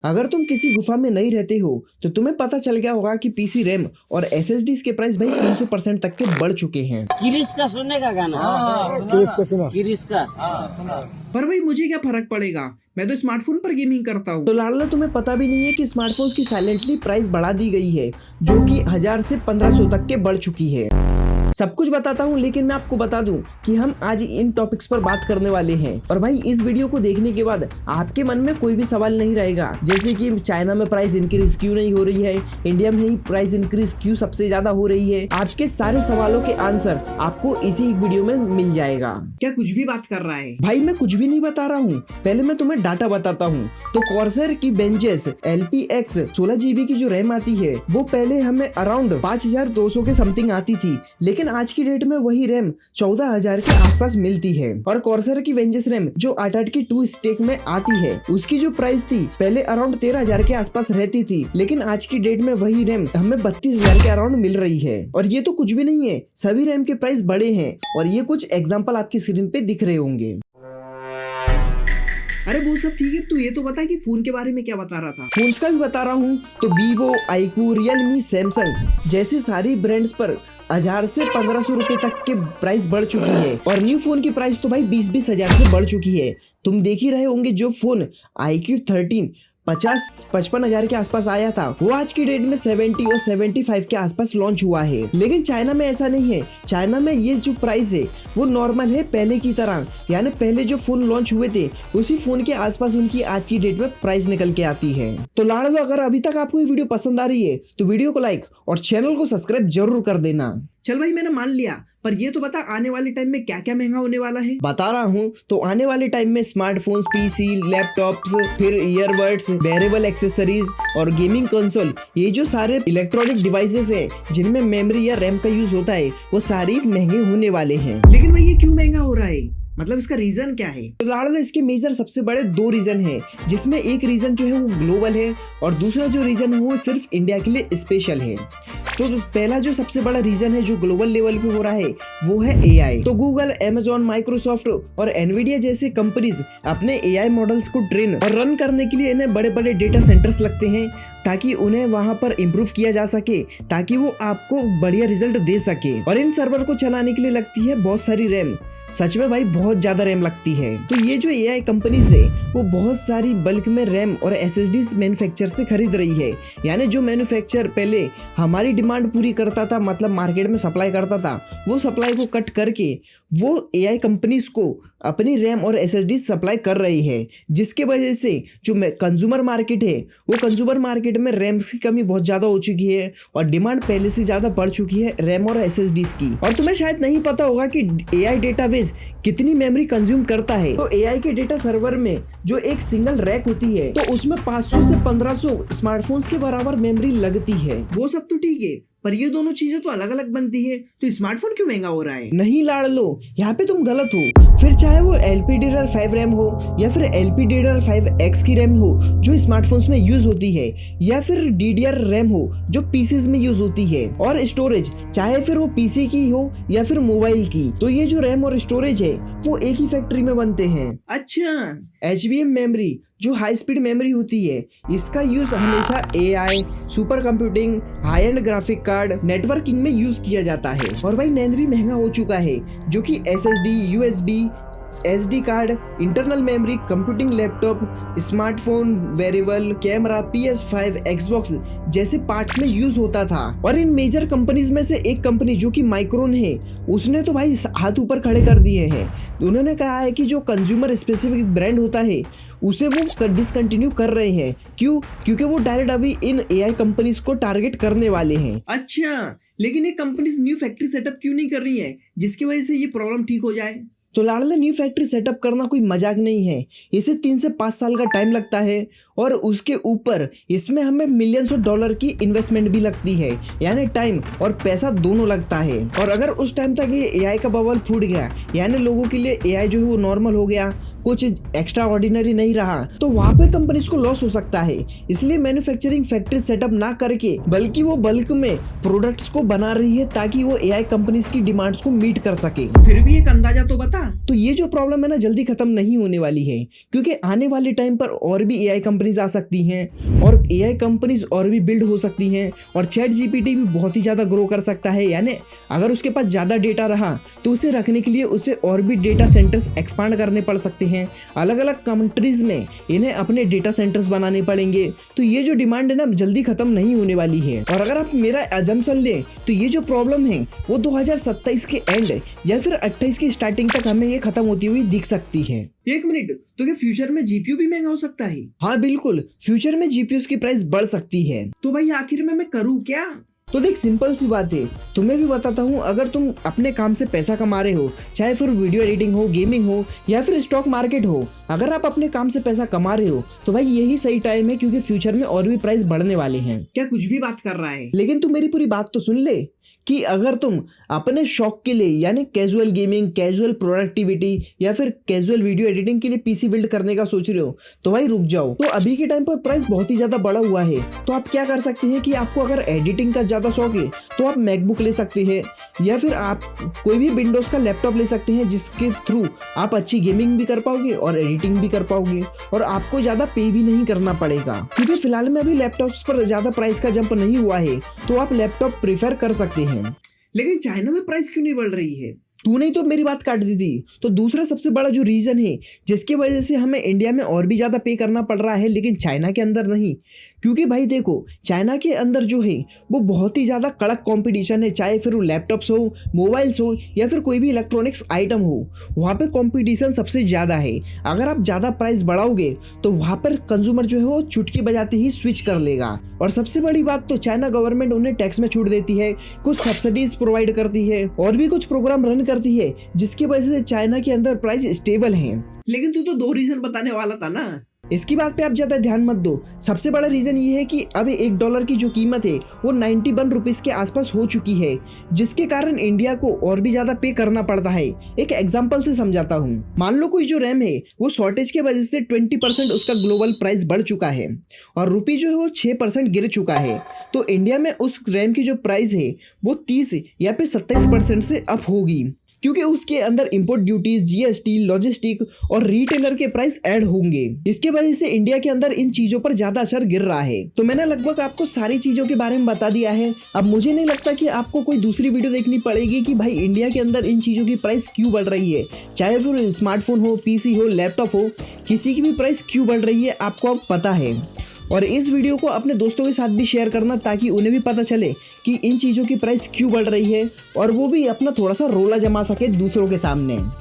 अगर तुम किसी गुफा में नहीं रहते हो तो तुम्हें पता चल गया होगा कि पीसी रैम और एसएसडीज के प्राइस भाई 300% तक के बढ़ चुके हैं। किरिश का सुनने का गाना। किरिश का पर भाई मुझे क्या फर्क पड़ेगा, मैं तो स्मार्टफोन पर गेमिंग करता हूँ। तो लाडला तुम्हें पता भी नहीं है कि स्मार्टफोन्स की साइलेंटली प्राइस बढ़ा दी गई है, जो कि 1000 से 1500 तक के बढ़ चुकी है। सब कुछ बताता हूँ, लेकिन मैं आपको बता दूं कि हम आज इन टॉपिक्स पर बात करने वाले हैं। और भाई इस वीडियो को देखने के बाद आपके मन में कोई भी सवाल नहीं रहेगा, जैसे कि चाइना में प्राइस इंक्रीज क्यों नहीं हो रही है, इंडिया में ही प्राइस इंक्रीज क्यों सबसे ज्यादा हो रही है। आपके सारे सवालों के आंसर आपको इसी वीडियो में मिल जाएगा। क्या कुछ भी बात कर रहा है भाई? मैं कुछ भी नहीं बता रहा हूँ, पहले मैं तुम्हें डाटा बताता हूँ। तो कॉर्सर की बेंचेस LPX 16 GB की जो रैम आती है वो पहले हमें अराउंड 5200 के समथिंग आती थी, लेकिन आज की डेट में वही रैम 14,000 के आसपास मिलती है। और कॉर्सर की वेंजेस रैम जो 8 की 2 स्टेक में आती है, उसकी जो प्राइस थी पहले अराउंड 13,000 के आसपास रहती थी, लेकिन आज की डेट में वही रैम हमें 32,000 के अराउंड मिल रही है। और ये तो कुछ भी नहीं है, सभी रैम के प्राइस बढ़े हैं और ये कुछ एग्जाम्पल आपकी स्क्रीन पे दिख रहे होंगे। अरे वो सब ठीक है, तू ये तो बता कि फोन के बारे में क्या बता रहा था। फोन्स का भी बता रहा हूँ। तो वीवो, iQOO, रियलमी, सैमसंग जैसे सारी ब्रांड्स पर 1000 से 1500 रुपए तक के प्राइस बढ़ चुकी है। और न्यू फोन की प्राइस तो भाई 20-20 हजार से बढ़ चुकी है। तुम देख ही रहे होंगे, जो फोन iQOO 13 50-55 हजार के आसपास आया था, वो आज की डेट में 70 और 75 के आसपास लॉन्च हुआ है। लेकिन चाइना में ऐसा नहीं है। चाइना में ये जो प्राइस है वो नॉर्मल है पहले की तरह, यानी पहले जो फोन लॉन्च हुए थे उसी फोन के आसपास उनकी आज की डेट में प्राइस निकल के आती है। तो लाडलो, अगर अभी तक आपको ये वीडियो पसंद आ रही है तो वीडियो को लाइक और चैनल को सब्सक्राइब जरूर कर देना। चल भाई मैंने मान लिया, पर ये तो बता आने वाले टाइम में क्या क्या महंगा होने वाला है। बता रहा हूँ। तो आने वाले टाइम में स्मार्टफोन्स, पीसी, लैपटॉप्स, फिर ईयरबड्स, वेरेबल एक्सेसरीज और गेमिंग कंसोल, ये जो सारे इलेक्ट्रॉनिक डिवाइसेस हैं जिनमें मेमोरी या रैम का यूज होता है, वो सारे महंगे होने वाले हैं। लेकिन भाई ये क्यों महंगा हो रहा है, मतलब इसका रीजन क्या है? तो लाडलो, इसके मेजर सबसे बड़े 2 रीजन है, जिसमें एक रीजन जो है वो ग्लोबल है और दूसरा जो रीजन है वो सिर्फ इंडिया के लिए स्पेशल है। तो पहला जो सबसे बड़ा रीजन है जो ग्लोबल लेवल पे हो रहा है वो है AI। तो गूगल, Amazon, माइक्रोसॉफ्ट और एनवीडिया जैसे कंपनीज अपने AI मॉडल्स को ट्रेन और रन करने के लिए इन्हें बड़े बड़े डेटा सेंटर्स लगते हैं, ताकि उन्हें वहां पर इम्प्रूव किया जा सके, ताकि वो आपको बढ़िया रिजल्ट दे सके। और इन सर्वर को चलाने के लिए लगती है बहुत सारी रैम, सच में भाई बहुत ज्यादा रैम लगती है। तो ये जो AI कंपनीज है वो बहुत सारी बल्क में रैम और SSDs मैन्युफैक्चर से खरीद रही है, यानी जो मैन्युफैक्चर पहले हमारी डिमांड पूरी करता था, मतलब मार्केट में सप्लाई करता था, वो सप्लाई को कट करके वो AI कंपनीज को अपनी रैम और SSD सप्लाई कर रही है, जिसके वजह से जो कंज्यूमर मार्केट है वो कंज्यूमर मार्केट में रैम की कमी बहुत ज्यादा हो चुकी है और डिमांड पहले से ज्यादा बढ़ चुकी है रैम और SSDs की। और तुम्हें शायद नहीं पता होगा कि AI डेटाबेस कितनी मेमोरी कंज्यूम करता है। तो AI के डेटा सर्वर में जो एक सिंगल रैक होती है, तो उसमें 500 से 1500 स्मार्टफोन्स के बराबर मेमोरी लगती है। वो सब तो ठीक है, पर ये दोनों चीजें तो अलग अलग बनती है, तो स्मार्टफोन क्यों महंगा हो रहा है? नहीं लाडलो, यहाँ पे तुम गलत हो। फिर चाहे वो LPDDR5 रैम हो या फिर LPDDR5X की रैम हो जो स्मार्टफोन्स में यूज होती है, या फिर DDR रैम हो जो पीसीज में यूज होती है, और स्टोरेज चाहे फिर वो पीसी की हो या फिर मोबाइल की, तो ये जो रैम और स्टोरेज है वो एक ही फैक्ट्री में बनते हैं। अच्छा, HBM मेमोरी जो हाई स्पीड मेमोरी होती है, इसका यूज हमेशा AI, super computing, high and graphic card, networking में यूज किया जाता है। और भाई NAND भी महंगा हो चुका है, जो कि SSD, USB, SD card, internal memory, computing laptop, smartphone, wearable, camera, PS5, Xbox जैसे पार्ट्स में यूज होता था। और इन मेजर कंपनीज में से एक कंपनी जो कि माइक्रोन है, उसने तो भाई हाथ ऊपर खड़े कर दिए हैं। उन्होंने कहा है कि जो कंज्यूमर स्पेसिफिक ब्रांड होता है उसे वो डिसकंटिन्यू कर रहे हैं। क्यों? क्योंकि वो डायरेक्ट अभी इन AI कंपनीज को टारगेट करने वाले हैं। अच्छा, लेकिन ये कंपनीज न्यू फैक्ट्री सेटअप क्यों नहीं कर रही है जिसकी वजह से ये प्रॉब्लम ठीक हो जाए? तो लाडले, न्यू फैक्ट्री सेटअप करना कोई मजाक नहीं है। इसे 3 से 5 साल का टाइम लगता है और उसके ऊपर इसमें हमें मिलियंस ऑफ डॉलर की इन्वेस्टमेंट भी लगती है, यानी टाइम और पैसा दोनों लगता है। और अगर उस टाइम तक ये AI का बबल फूट गया, यानी लोगों के लिए AI जो है वो नॉर्मल हो गया, कुछ एक्स्ट्रा ऑर्डिनरी नहीं रहा तो वहाँ पे कंपनीज को लॉस हो सकता है। इसलिए मैन्युफैक्चरिंग फैक्ट्री सेटअप ना करके बल्कि वो बल्क में प्रोडक्ट्स को बना रही है ताकि वो एआई कंपनीज की डिमांड्स को मीट कर सके। फिर भी एक अंदाजा तो बता। तो ये जो प्रॉब्लम है ना जल्दी खत्म नहीं होने वाली है, क्योंकि आने वाले टाइम पर और भी एआई कंपनीज आ सकती हैं और एआई कंपनीज और भी बिल्ड हो सकती हैं और चैट जीपीटी भी बहुत ही ज्यादा ग्रो कर सकता है। यानी अगर उसके पास ज्यादा डेटा रहा तो उसे रखने के लिए उसे और भी डेटा सेंटर्स एक्सपांड करने पड़ सकते हैं। अलग अलग कंट्रीज में इन्हें अपने डेटा सेंटर्स बनाने पड़ेंगे। तो ये जो डिमांड है ना जल्दी खत्म नहीं होने वाली है। और अगर आप मेरा अजम्पशन ले तो ये जो प्रॉब्लम है वो 2027 के एंड या फिर 28 की स्टार्टिंग तक हमें ये खत्म होती हुई दिख सकती है। एक मिनट, तो क्या फ्यूचर में जीपीयू भी महंगा हो सकता है? हाँ बिल्कुल, फ्यूचर में जीपीयू की प्राइस बढ़ सकती है। तो भाई आखिर में मैं करूँ क्या? तो देख सिंपल सी बात है, तुम्हें भी बताता हूँ। अगर तुम अपने काम से पैसा कमा रहे हो, चाहे फिर वीडियो एडिटिंग हो, गेमिंग हो या फिर स्टॉक मार्केट हो, अगर आप अपने काम से पैसा कमा रहे हो तो भाई यही सही टाइम है, क्योंकि फ्यूचर में और भी प्राइस बढ़ने वाले हैं। क्या कुछ भी बात कर रहा है? लेकिन तू मेरी पूरी बात तो सुन ले कि अगर तुम अपने शौक के लिए यानी कैजुअल गेमिंग, कैजुअल प्रोडक्टिविटी या फिर कैजुअल वीडियो एडिटिंग के लिए पीसी बिल्ड करने का सोच रहे हो तो भाई रुक जाओ। तो अभी के टाइम पर प्राइस बहुत ही ज्यादा बढ़ा हुआ है। तो आप क्या कर सकते हैं कि आपको अगर एडिटिंग का ज्यादा शौक है तो आप मैकबुक ले सकते हैं या फिर आप कोई भी विंडोज का लैपटॉप ले सकते हैं, जिसके थ्रू आप अच्छी गेमिंग भी कर पाओगे और एडिटिंग भी कर पाओगे और आपको ज्यादा पे भी नहीं करना पड़ेगा। क्योंकि फिलहाल में अभी लैपटॉप्स पर ज्यादा प्राइस का जंप नहीं हुआ है, तो आप लैपटॉप प्रेफर कर सकते हैं। लेकिन चाइना में प्राइस क्यों नहीं बढ़ रही है? तूने तो मेरी बात काट दी थी। तो दूसरा सबसे बड़ा जो रीजन है जिसकी वजह से हमें इंडिया में और भी ज्यादा पे करना पड़ रहा है लेकिन चाइना के अंदर नहीं, क्योंकि भाई देखो चाइना के अंदर जो है वो बहुत ही ज्यादा कड़क कंपटीशन है। चाहे फिर वो लैपटॉप्स हो, मोबाइल्स हो या फिर कोई भी इलेक्ट्रॉनिक्स आइटम हो, वहाँ पे कंपटीशन सबसे ज्यादा है। अगर आप ज्यादा प्राइस बढ़ाओगे तो वहाँ पर कंज्यूमर जो है वो चुटकी बजाते ही स्विच कर लेगा। और सबसे बड़ी बात तो चाइना गवर्नमेंट उन्हें टैक्स में छूट देती है, कुछ सब्सिडीज प्रोवाइड करती है और भी कुछ प्रोग्राम रन करती है, जिसकी वजह से चाइना के अंदर प्राइस स्टेबल है। लेकिन तू तो 2 रीजन बताने वाला था ना, इसकी बात पे आप ज्यादा ध्यान मत दो। सबसे बड़ा रीजन ये है कि अब $1 की जो कीमत है वो 91 रुपीज के आसपास हो चुकी है, जिसके कारण इंडिया को और भी ज्यादा पे करना पड़ता है। एक एग्जांपल से समझाता हूँ। मान लो कोई जो रैम है वो शॉर्टेज की वजह से 20% उसका ग्लोबल प्राइस बढ़ चुका है और रुपी जो है वो 6% गिर चुका है। तो इंडिया में उस रैम की जो प्राइस है वो 30 या फिर 27% से अप होगी, क्योंकि उसके अंदर इंपोर्ट ड्यूटीज, जीएसटी, लॉजिस्टिक और रिटेलर के प्राइस ऐड होंगे। इसके वजह से इंडिया के अंदर इन चीजों पर ज्यादा असर गिर रहा है। तो मैंने लगभग आपको सारी चीजों के बारे में बता दिया है। अब मुझे नहीं लगता कि आपको कोई दूसरी वीडियो देखनी पड़ेगी कि भाई इंडिया के अंदर इन चीजों की प्राइस क्यों बढ़ रही है। चाहे फिर स्मार्टफोन हो, पीसी हो, लैपटॉप हो, किसी की भी प्राइस क्यों बढ़ रही है आपको अब पता है। और इस वीडियो को अपने दोस्तों के साथ भी शेयर करना ताकि उन्हें भी पता चले कि इन चीज़ों की प्राइस क्यों बढ़ रही है और वो भी अपना थोड़ा सा रोला जमा सके दूसरों के सामने।